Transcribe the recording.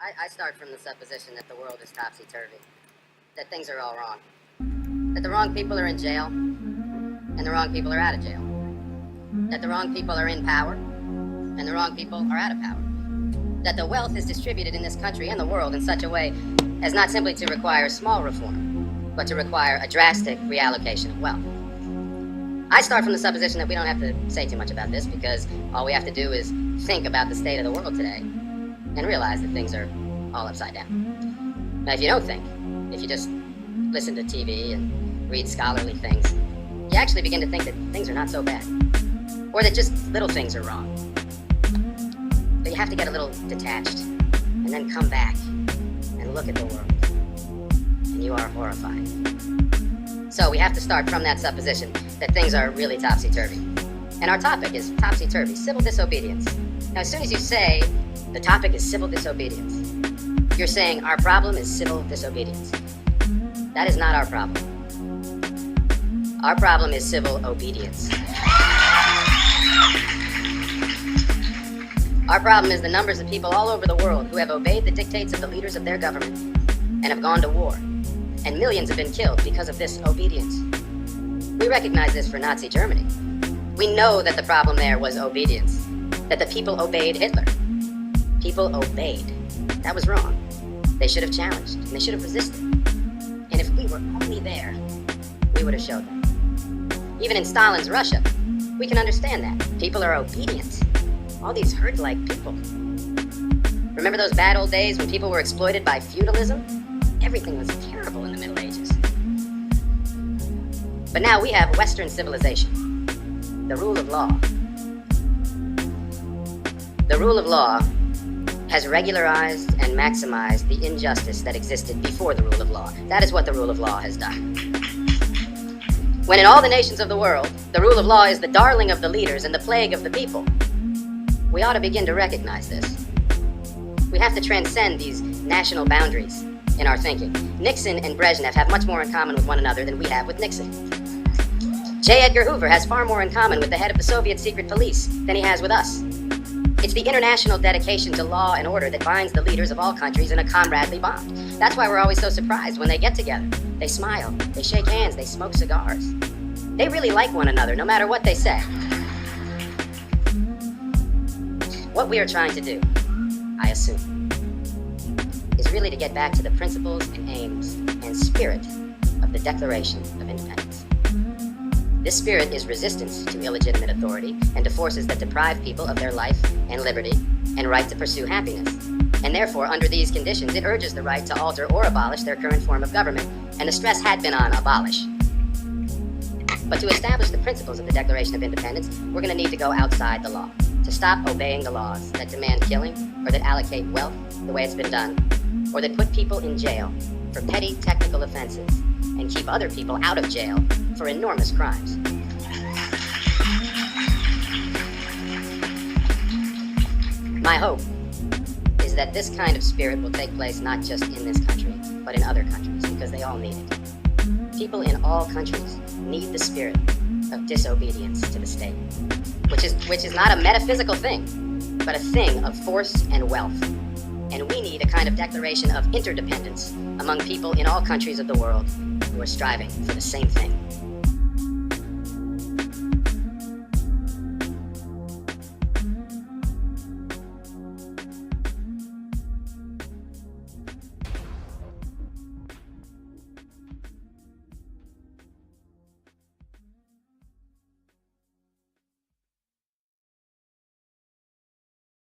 I start from the supposition that the world is topsy-turvy, that things are all wrong, that the wrong people are in jail, and the wrong people are out of jail, that the wrong people are in power, and the wrong people are out of power, that the wealth is distributed in this country and the world in such a way as not simply to require small reform, but to require a drastic reallocation of wealth. I start from the supposition that we don't have to say too much about this because all we have to do is think about the state of the world today and realize that things are all upside down. Now, if you don't think, if you just listen to TV and read scholarly things, you actually begin to think that things are not so bad, or that just little things are wrong. But you have to get a little detached and then come back and look at the world, and you are horrified. So we have to start from that supposition that things are really topsy-turvy. And our topic is topsy-turvy, civil disobedience. Now, as soon as you say the topic is civil disobedience, you're saying our problem is civil disobedience. That is not our problem. Our problem is civil obedience. Our problem is the numbers of people all over the world who have obeyed the dictates of the leaders of their government and have gone to war. And millions have been killed because of this obedience. We recognize this for Nazi Germany. We know that the problem there was obedience, that the people obeyed Hitler. People obeyed. That was wrong. They should have challenged, and they should have resisted. And if we were only there, we would have showed them. Even in Stalin's Russia, we can understand that. People are obedient. All these herd-like people. Remember those bad old days when people were exploited by feudalism? Everything was terrible in the Middle Ages. But now we have Western civilization, the rule of law. The rule of law has regularized and maximized the injustice that existed before the rule of law. That is what the rule of law has done. When in all the nations of the world, the rule of law is the darling of the leaders and the plague of the people, we ought to begin to recognize this. We have to transcend these national boundaries in our thinking. Nixon and Brezhnev have much more in common with one another than we have with Nixon. J. Edgar Hoover has far more in common with the head of the Soviet secret police than he has with us. It's the international dedication to law and order that binds the leaders of all countries in a comradely bond. That's why we're always so surprised when they get together. They smile, they shake hands, they smoke cigars. They really like one another, no matter what they say. What we are trying to do, I assume, is really to get back to the principles and aims and spirit of the Declaration of Independence. This spirit is resistance to illegitimate authority and to forces that deprive people of their life and liberty and right to pursue happiness. And therefore, under these conditions, it urges the right to alter or abolish their current form of government. And the stress had been on abolish. But to establish the principles of the Declaration of Independence, we're going to need to go outside the law, to stop obeying the laws that demand killing or that allocate wealth the way it's been done, or that put people in jail for petty technical offenses and keep other people out of jail for enormous crimes. My hope is that this kind of spirit will take place not just in this country, but in other countries, because they all need it. People in all countries need the spirit of disobedience to the state, which is not a metaphysical thing, but a thing of force and wealth. And we need a kind of declaration of interdependence among people in all countries of the world who are striving for the same thing.